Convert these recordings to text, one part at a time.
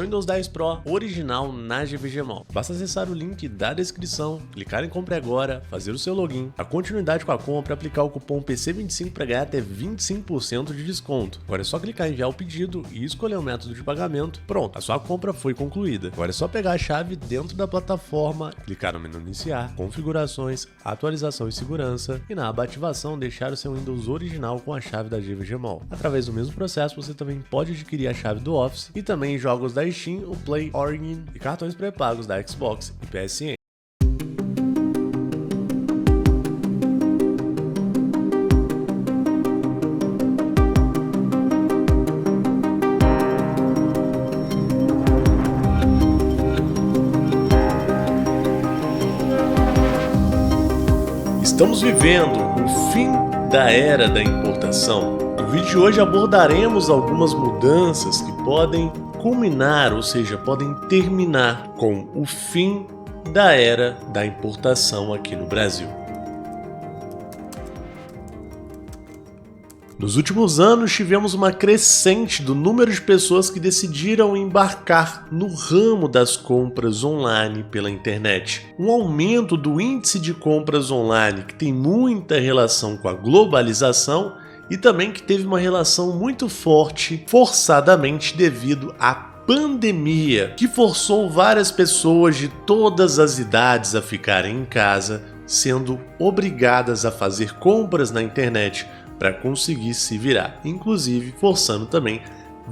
Windows 10 Pro original na GVG Mall. Basta acessar o link da descrição, clicar em compre agora, fazer o seu login, a continuidade com a compra, aplicar o cupom PC25 para ganhar até 25% de desconto. Agora é só clicar em enviar o pedido e escolher o método de pagamento. Pronto, a sua compra foi concluída. Agora é só pegar a chave dentro da plataforma, clicar no menu iniciar, configurações, atualização e segurança e na aba ativação deixar o seu Windows original com a chave da GVG Mall. Através do mesmo processo você também pode adquirir a chave do Office e também jogos da Steam, o Play, Origin e cartões pré-pagos da Xbox e PSN. Estamos vivendo o fim da era da importação. No vídeo de hoje abordaremos algumas mudanças que podem culminar, ou seja, podem terminar com o fim da era da importação aqui no Brasil. Nos últimos anos, tivemos uma crescente do número de pessoas que decidiram embarcar no ramo das compras online pela internet. Um aumento do índice de compras online, que tem muita relação com a globalização e também que teve uma relação muito forte, forçadamente devido à pandemia, que forçou várias pessoas de todas as idades a ficarem em casa, sendo obrigadas a fazer compras na internet para conseguir se virar, inclusive forçando também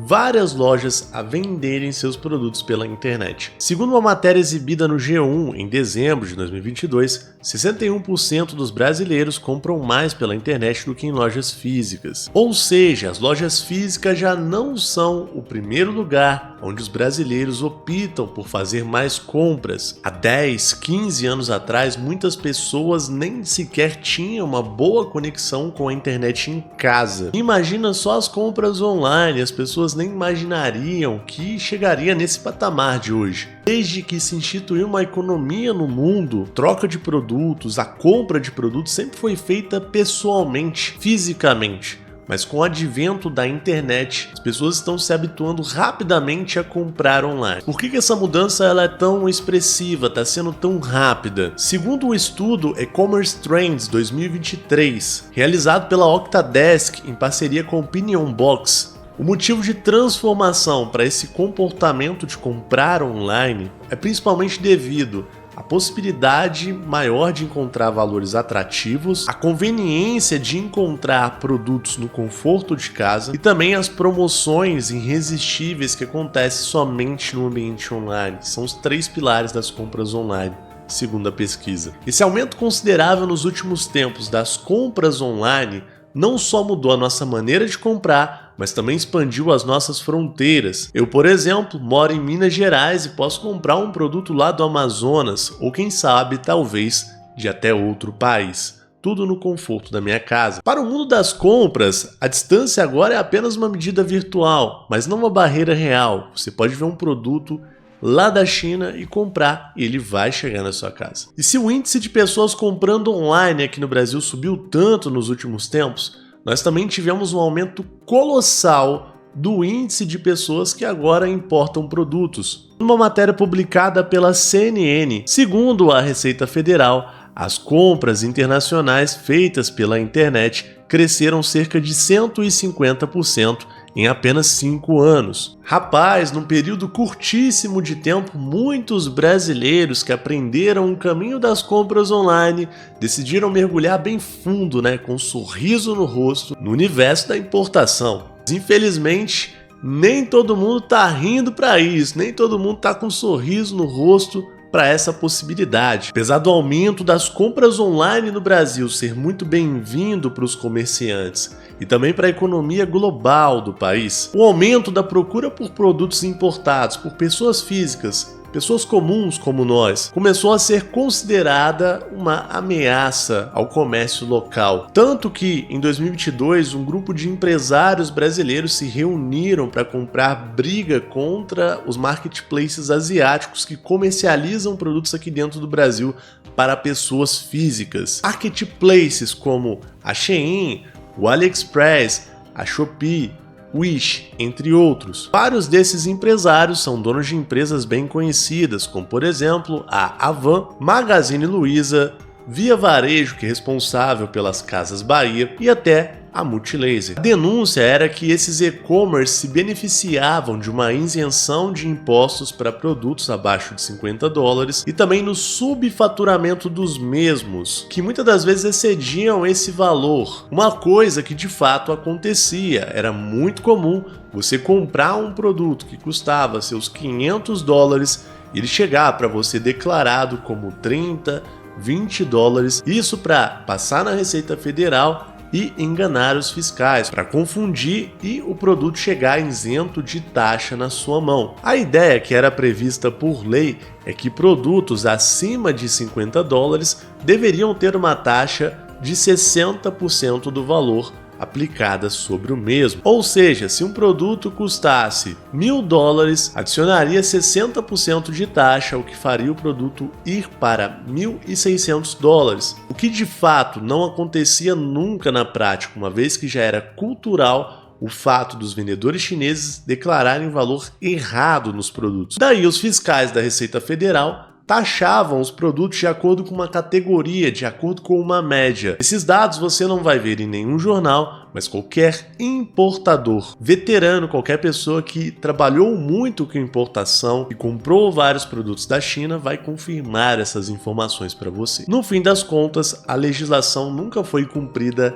várias lojas a venderem seus produtos pela internet. Segundo uma matéria exibida no G1 em dezembro de 2022, 61% dos brasileiros compram mais pela internet do que em lojas físicas. Ou seja, as lojas físicas já não são o primeiro lugar onde os brasileiros optam por fazer mais compras. Há 10, 15 anos atrás, muitas pessoas nem sequer tinham uma boa conexão com a internet em casa. Imagina só as compras online, as pessoas nem imaginariam que chegaria nesse patamar de hoje. Desde que se instituiu uma economia no mundo, troca de produtos, a compra de produtos sempre foi feita pessoalmente, fisicamente. Mas com o advento da internet, as pessoas estão se habituando rapidamente a comprar online. Por que essa mudança ela é tão expressiva, está sendo tão rápida? Segundo o estudo E-Commerce Trends 2023, realizado pela Octadesk em parceria com Opinion Box, o motivo de transformação para esse comportamento de comprar online é principalmente devido à possibilidade maior de encontrar valores atrativos, a conveniência de encontrar produtos no conforto de casa e também as promoções irresistíveis que acontecem somente no ambiente online. São os 3 pilares das compras online, segundo a pesquisa. Esse aumento considerável nos últimos tempos das compras online não só mudou a nossa maneira de comprar, mas também expandiu as nossas fronteiras. Eu, por exemplo, moro em Minas Gerais e posso comprar um produto lá do Amazonas, ou quem sabe, talvez, de até outro país. Tudo no conforto da minha casa. Para o mundo das compras, a distância agora é apenas uma medida virtual, mas não uma barreira real. Você pode ver um produto lá da China e comprar, e ele vai chegar na sua casa. E se o índice de pessoas comprando online aqui no Brasil subiu tanto nos últimos tempos, nós também tivemos um aumento colossal do índice de pessoas que agora importam produtos. Numa matéria publicada pela CNN, segundo a Receita Federal, as compras internacionais feitas pela internet cresceram cerca de 150% em apenas 5 anos. Rapaz, num período curtíssimo de tempo, muitos brasileiros que aprenderam o caminho das compras online decidiram mergulhar bem fundo, com um sorriso no rosto, no universo da importação. Mas, infelizmente, nem todo mundo tá rindo para isso, nem todo mundo tá com um sorriso no rosto para essa possibilidade. Apesar do aumento das compras online no Brasil ser muito bem-vindo para os comerciantes e também para a economia global do país, o aumento da procura por produtos importados por pessoas físicas, pessoas comuns como nós, começou a ser considerada uma ameaça ao comércio local. Tanto que, em 2022, um grupo de empresários brasileiros se reuniram para comprar briga contra os marketplaces asiáticos que comercializam produtos aqui dentro do Brasil para pessoas físicas. Marketplaces como a Shein, o AliExpress, a Shopee, Wish, entre outros. Vários desses empresários são donos de empresas bem conhecidas, como por exemplo a Avan, Magazine Luiza, Via Varejo, que é responsável pelas Casas Bahia, e até a Multilaser. A denúncia era que esses e-commerce se beneficiavam de uma isenção de impostos para produtos abaixo de $50 e também no subfaturamento dos mesmos, que muitas das vezes excediam esse valor. Uma coisa que de fato acontecia, era muito comum você comprar um produto que custava seus $500 e ele chegar para você declarado como $30, $20, isso para passar na Receita Federal e enganar os fiscais, para confundir e o produto chegar isento de taxa na sua mão. A ideia que era prevista por lei é que produtos acima de $50 deveriam ter uma taxa de 60% do valor aplicada sobre o mesmo. Ou seja, se um produto custasse $1.000, adicionaria 60% de taxa, o que faria o produto ir para $1.600, o que de fato não acontecia nunca na prática, uma vez que já era cultural o fato dos vendedores chineses declararem valor errado nos produtos. Daí os fiscais da Receita Federal taxavam os produtos de acordo com uma categoria, de acordo com uma média. Esses dados você não vai ver em nenhum jornal, mas qualquer importador veterano, qualquer pessoa que trabalhou muito com importação e comprou vários produtos da China, vai confirmar essas informações para você. No fim das contas, a legislação nunca foi cumprida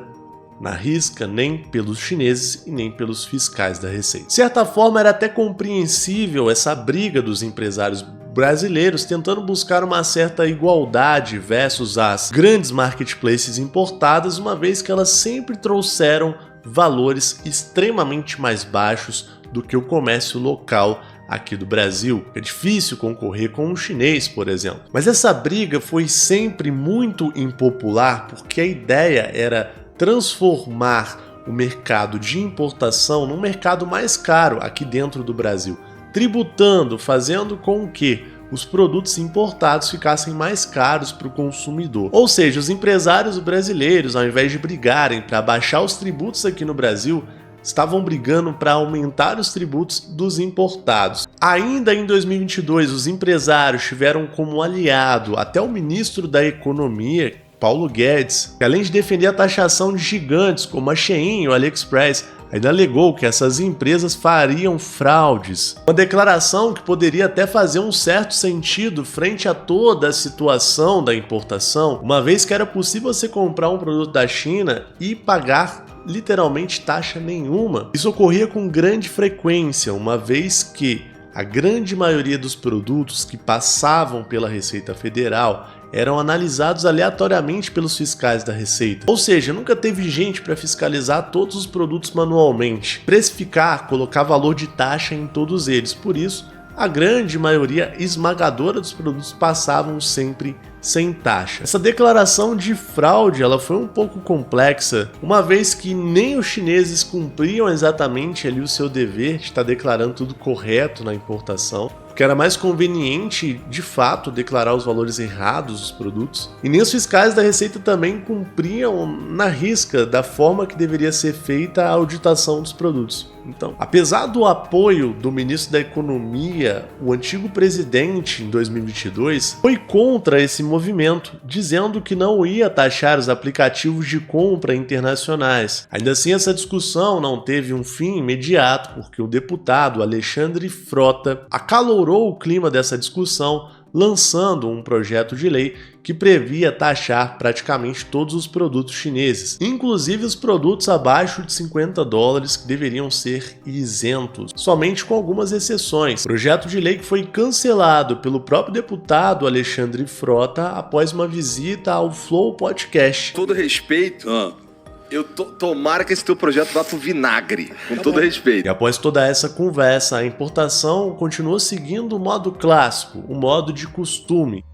na risca, nem pelos chineses e nem pelos fiscais da Receita. De certa forma, era até compreensível essa briga dos empresários brasileiros tentando buscar uma certa igualdade versus as grandes marketplaces importadas, uma vez que elas sempre trouxeram valores extremamente mais baixos do que o comércio local aqui do Brasil. É difícil concorrer com um chinês, por exemplo. Mas essa briga foi sempre muito impopular porque a ideia era transformar o mercado de importação num mercado mais caro aqui dentro do Brasil, tributando, fazendo com que os produtos importados ficassem mais caros para o consumidor. Ou seja, os empresários brasileiros, ao invés de brigarem para baixar os tributos aqui no Brasil, estavam brigando para aumentar os tributos dos importados. Ainda em 2022, os empresários tiveram como aliado até o ministro da Economia, Paulo Guedes, que além de defender a taxação de gigantes como a Shein e o AliExpress, ainda alegou que essas empresas fariam fraudes. Uma declaração que poderia até fazer um certo sentido frente a toda a situação da importação, uma vez que era possível você comprar um produto da China e pagar literalmente taxa nenhuma. Isso ocorria com grande frequência, uma vez que a grande maioria dos produtos que passavam pela Receita Federal eram analisados aleatoriamente pelos fiscais da Receita. Ou seja, nunca teve gente para fiscalizar todos os produtos manualmente, precificar, colocar valor de taxa em todos eles. Por isso, a grande maioria esmagadora dos produtos passavam sempre sem taxa. Essa declaração de fraude ela foi um pouco complexa, uma vez que nem os chineses cumpriam exatamente ali o seu dever de estar declarando tudo correto na importação, porque era mais conveniente, de fato, declarar os valores errados dos produtos. E nem os fiscais da Receita também cumpriam na risca da forma que deveria ser feita a auditação dos produtos. Então, apesar do apoio do ministro da Economia, o antigo presidente, em 2022, foi contra esse movimento, dizendo que não ia taxar os aplicativos de compra internacionais. Ainda assim, essa discussão não teve um fim imediato, porque o deputado Alexandre Frota acalorou o clima dessa discussão, lançando um projeto de lei que previa taxar praticamente todos os produtos chineses, inclusive os produtos abaixo de $50 que deveriam ser isentos, somente com algumas exceções. Projeto de lei que foi cancelado pelo próprio deputado Alexandre Frota após uma visita ao Flow Podcast. Todo respeito, tomara que esse teu projeto vá pro vinagre, com todo respeito. E após toda essa conversa, a importação continuou seguindo o modo clássico, o modo de costume.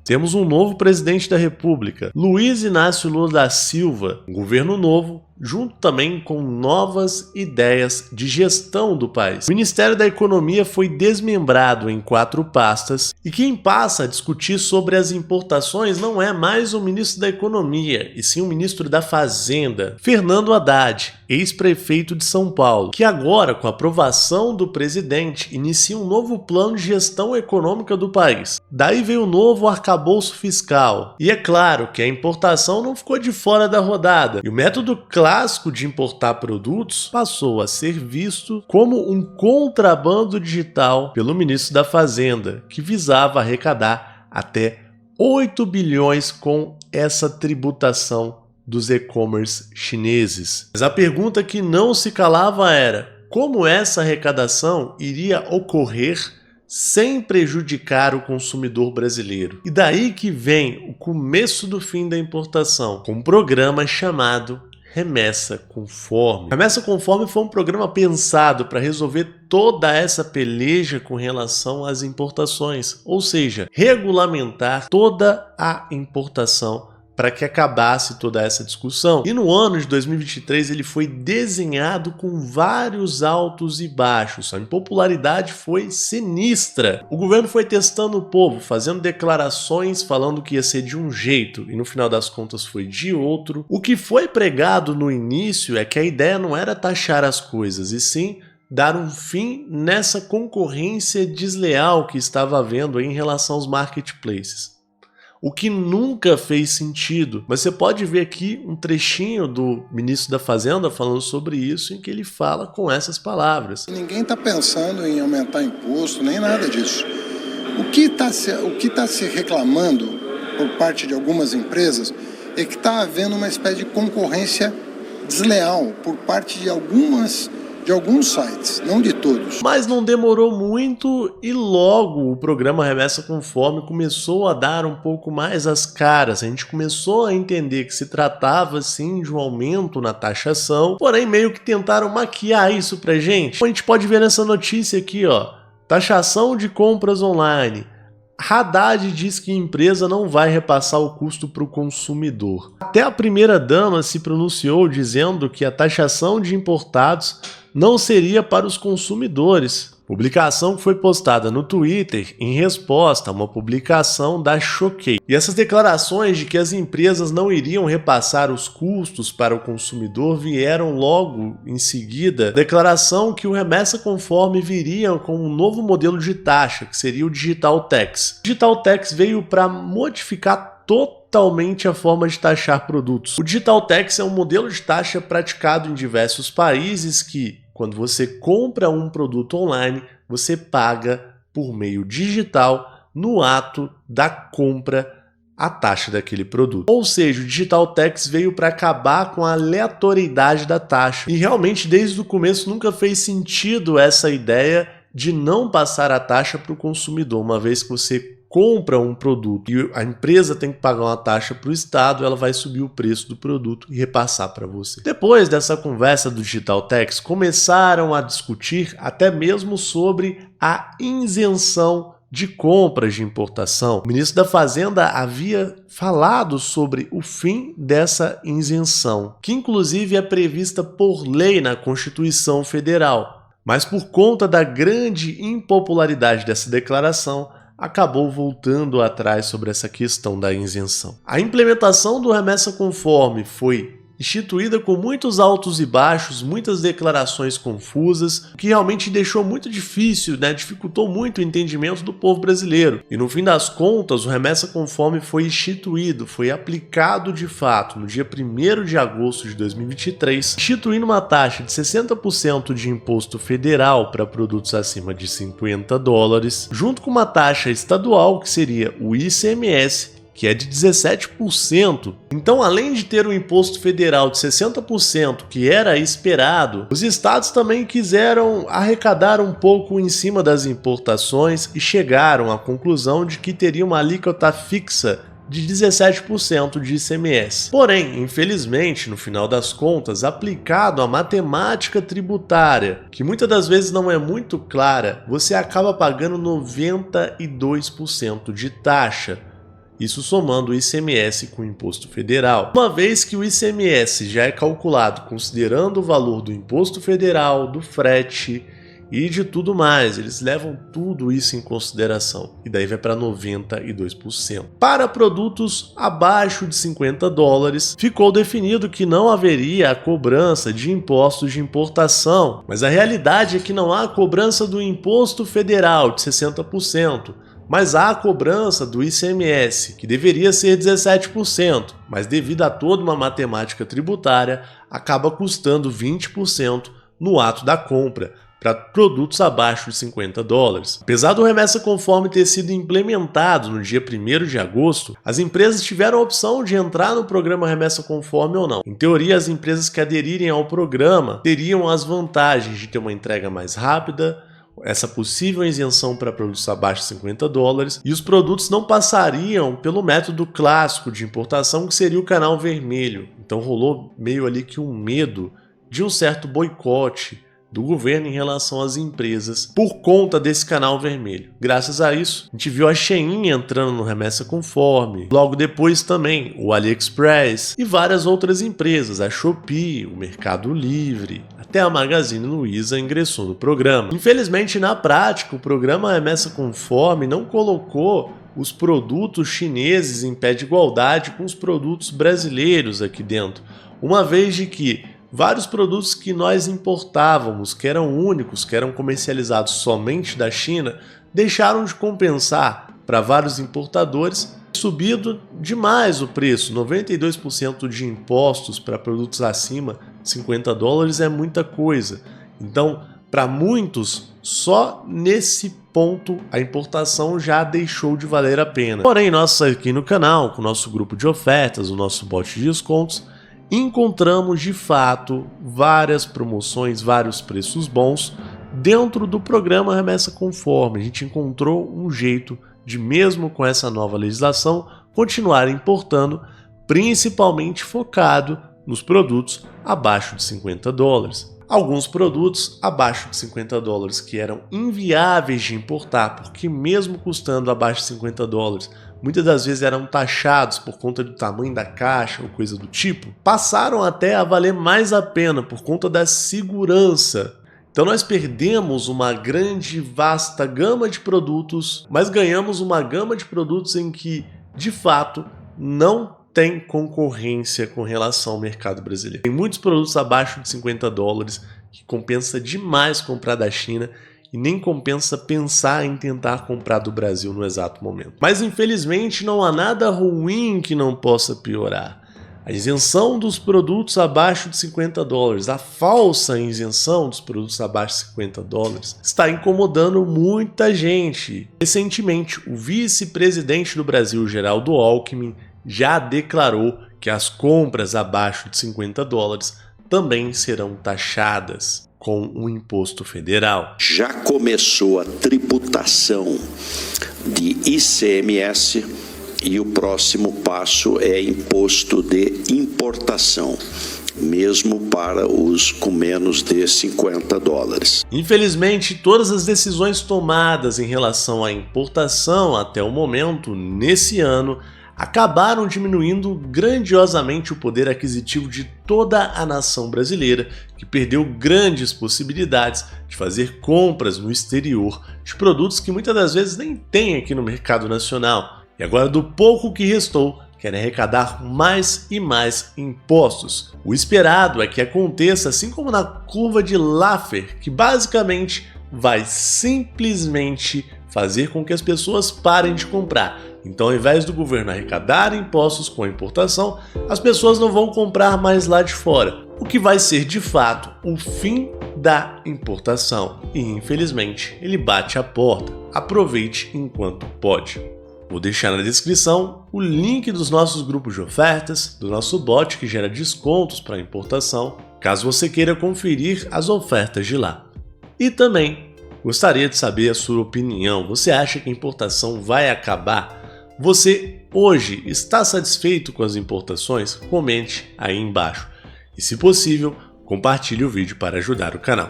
Temos um novo presidente da República, Luiz Inácio Lula da Silva, um governo novo, junto também com novas ideias de gestão do país. O Ministério da Economia foi desmembrado em 4 pastas e quem passa a discutir sobre as importações não é mais o ministro da Economia, e sim o ministro da Fazenda, Fernando Haddad, ex-prefeito de São Paulo, que agora, com a aprovação do presidente, inicia um novo plano de gestão econômica do país. Daí veio o novo arcabouço fiscal. E é claro que a importação não ficou de fora da rodada, e o método clássico de importar produtos passou a ser visto como um contrabando digital pelo ministro da Fazenda, que visava arrecadar até 8 bilhões com essa tributação dos e-commerce chineses. Mas a pergunta que não se calava era: como essa arrecadação iria ocorrer sem prejudicar o consumidor brasileiro? E daí que vem o começo do fim da importação, com um programa chamado Remessa Conforme. Remessa Conforme foi um programa pensado para resolver toda essa peleja com relação às importações, ou seja, regulamentar toda a importação para que acabasse toda essa discussão. E no ano de 2023 ele foi desenhado com vários altos e baixos. A impopularidade foi sinistra. O governo foi testando o povo, fazendo declarações falando que ia ser de um jeito e no final das contas foi de outro. O que foi pregado no início é que a ideia não era taxar as coisas, e sim dar um fim nessa concorrência desleal que estava havendo em relação aos marketplaces. O que nunca fez sentido. Mas você pode ver aqui um trechinho do ministro da Fazenda falando sobre isso, em que ele fala com essas palavras. Ninguém está pensando em aumentar imposto, nem nada disso. O que tá se reclamando por parte de algumas empresas é que está havendo uma espécie de concorrência desleal por parte de alguns sites, não de todos. Mas não demorou muito e logo o programa Remessa Conforme começou a dar um pouco mais as caras. A gente começou a entender que se tratava sim de um aumento na taxação, porém meio que tentaram maquiar isso pra gente. A gente pode ver nessa notícia aqui, ó, taxação de compras online. Haddad diz que a empresa não vai repassar o custo para o consumidor. Até a primeira-dama se pronunciou dizendo que a taxação de importados não seria para os consumidores. Publicação que foi postada no Twitter em resposta a uma publicação da Choquei. E essas declarações de que as empresas não iriam repassar os custos para o consumidor vieram logo em seguida declaração que o Remessa Conforme viria com um novo modelo de taxa, que seria o Digital Tax. O Digital Tax veio para modificar totalmente a forma de taxar produtos. O Digital Tax é um modelo de taxa praticado em diversos países que, quando você compra um produto online, você paga por meio digital no ato da compra a taxa daquele produto. Ou seja, o Digital Tax veio para acabar com a aleatoriedade da taxa. E realmente desde o começo nunca fez sentido essa ideia de não passar a taxa para o consumidor, uma vez que você compra um produto e a empresa tem que pagar uma taxa para o Estado, ela vai subir o preço do produto e repassar para você. Depois dessa conversa do Digital Tax, começaram a discutir até mesmo sobre a isenção de compras de importação. O ministro da Fazenda havia falado sobre o fim dessa isenção, que inclusive é prevista por lei na Constituição Federal. Mas por conta da grande impopularidade dessa declaração, acabou voltando atrás sobre essa questão da isenção. A implementação do Remessa Conforme foi instituída com muitos altos e baixos, muitas declarações confusas, o que realmente deixou muito difícil, dificultou muito o entendimento do povo brasileiro. E no fim das contas, o Remessa Conforme foi instituído, foi aplicado de fato no dia 1º de agosto de 2023, instituindo uma taxa de 60% de imposto federal para produtos acima de $50, junto com uma taxa estadual que seria o ICMS, que é de 17%. Então, além de ter um imposto federal de 60%, que era esperado, os estados também quiseram arrecadar um pouco em cima das importações e chegaram à conclusão de que teria uma alíquota fixa de 17% de ICMS. Porém, infelizmente, no final das contas, aplicado à matemática tributária, que muitas das vezes não é muito clara, você acaba pagando 92% de taxa. isso somando o ICMS com o Imposto Federal. Uma vez que o ICMS já é calculado considerando o valor do Imposto Federal, do frete e de tudo mais, eles levam tudo isso em consideração, e daí vai para 92%. Para produtos abaixo de $50, ficou definido que não haveria a cobrança de impostos de importação, mas a realidade é que não há cobrança do Imposto Federal de 60%, mas há a cobrança do ICMS, que deveria ser 17%, mas devido a toda uma matemática tributária, acaba custando 20% no ato da compra, para produtos abaixo de $50. Apesar do remessa conforme ter sido implementado no dia 1º de agosto, as empresas tiveram a opção de entrar no programa remessa conforme ou não. Em teoria, as empresas que aderirem ao programa teriam as vantagens de ter uma entrega mais rápida, essa possível isenção para produtos abaixo de $50, e os produtos não passariam pelo método clássico de importação, que seria o canal vermelho. Então rolou meio ali que um medo de um certo boicote do governo em relação às empresas por conta desse canal vermelho. Graças a isso, a gente viu a Shein entrando no remessa conforme, logo depois também o AliExpress e várias outras empresas, a Shopee, o Mercado Livre, até a Magazine Luiza ingressou no programa. Infelizmente, na prática, o programa remessa conforme não colocou os produtos chineses em pé de igualdade com os produtos brasileiros aqui dentro, uma vez de que vários produtos que nós importávamos, que eram únicos, que eram comercializados somente da China, deixaram de compensar para vários importadores, subido demais o preço. 92% de impostos para produtos acima de $50 é muita coisa. Então, para muitos, só nesse ponto a importação já deixou de valer a pena. Porém, nós aqui no canal, com o nosso grupo de ofertas, o nosso bot de descontos, encontramos de fato várias promoções, vários preços bons dentro do programa remessa conforme. A gente encontrou um jeito de, mesmo com essa nova legislação, continuar importando, principalmente focado nos produtos abaixo de $50. Alguns produtos abaixo de $50 que eram inviáveis de importar, porque mesmo custando abaixo de $50, muitas das vezes eram taxados por conta do tamanho da caixa ou coisa do tipo, passaram até a valer mais a pena por conta da segurança. Então nós perdemos uma grande, vasta gama de produtos, mas ganhamos uma gama de produtos em que, de fato, não tem concorrência com relação ao mercado brasileiro. Tem muitos produtos abaixo de $50 que compensa demais comprar da China e nem compensa pensar em tentar comprar do Brasil no exato momento. Mas infelizmente não há nada ruim que não possa piorar. A isenção dos produtos abaixo de $50, a falsa isenção dos produtos abaixo de $50 está incomodando muita gente. Recentemente, o vice-presidente do Brasil, Geraldo Alckmin, já declarou que as compras abaixo de $50 também serão taxadas com o imposto federal. Já começou a tributação de ICMS e o próximo passo é imposto de importação, mesmo para os com menos de $50. Infelizmente, todas as decisões tomadas em relação à importação até o momento, nesse ano, acabaram diminuindo grandiosamente o poder aquisitivo de toda a nação brasileira, que perdeu grandes possibilidades de fazer compras no exterior de produtos que muitas das vezes nem tem aqui no mercado nacional. E agora, do pouco que restou, querem arrecadar mais e mais impostos. O esperado é que aconteça assim como na curva de Laffer, que basicamente vai simplesmente fazer com que as pessoas parem de comprar. Então, ao invés do governo arrecadar impostos com a importação, as pessoas não vão comprar mais lá de fora, o que vai ser de fato o fim da importação. E infelizmente, ele bate a porta. Aproveite enquanto pode. Vou deixar na descrição o link dos nossos grupos de ofertas, do nosso bot que gera descontos para importação, caso você queira conferir as ofertas de lá. E também gostaria de saber a sua opinião. Você acha que a importação vai acabar? Você hoje está satisfeito com as importações? Comente aí embaixo. E se possível, compartilhe o vídeo para ajudar o canal.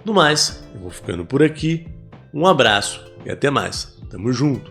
No mais, eu vou ficando por aqui. Um abraço e até mais. Tamo junto!